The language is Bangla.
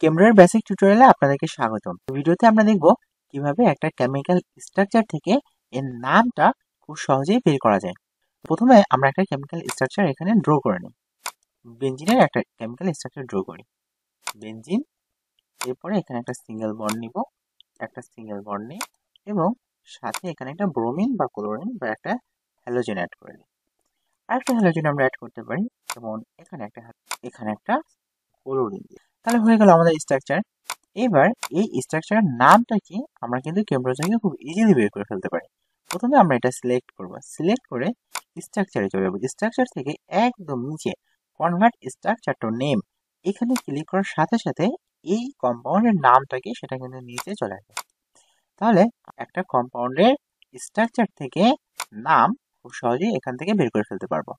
কেমব্রিজের বেসিক টিউটোরিয়ালে আপনাদেরকে স্বাগতম। ভিডিওতে আমরা দেখব কিভাবে একটা কেমিক্যাল স্ট্রাকচার থেকে এর নামটা খুব সহজেই বের করা যায়। প্রথমে আমরা একটা কেমিক্যাল স্ট্রাকচার এখানে ড্র করে নিই। বেনজিনের একটা কেমিক্যাল স্ট্রাকচার ড্র করি। বেনজিন, এরপরে এখানে একটা সিঙ্গেল বন্ড নিব, একটা সিঙ্গেল বন্ড নিই এবং সাথে এখানে একটা ব্রোমিন বা ক্লোরিন বা একটা হ্যালোজেন অ্যাড করে নিই। আরেকটা হ্যালোজেন আমরা অ্যাড করতে পারি, যেমন এখানে একটা ক্লোরিন। তাহলে হয়ে গেল আমাদের স্ট্রাকচার। এবার এই স্ট্রাকচারের নামটা কি আমরা কিন্তু কেমব্রিজ থেকে খুব ইজিলি বের করে ফেলতে পারি। প্রথমে আমরা এটা সিলেক্ট করব, সিলেক্ট করে স্ট্রাকচারে চলে যাবো। স্ট্রাকচার থেকে একদম নিচে কনভার্ট স্ট্রাকচার টু নেম, এখানে ক্লিক করার সাথে সাথে এই কম্পাউন্ডের নামটাকে সেটা কিন্তু নিচে চলে আসবে। তাহলে একটা কম্পাউন্ডের স্ট্রাকচার থেকে নাম খুব সহজেই এখান থেকে বের করে ফেলতে পারবো।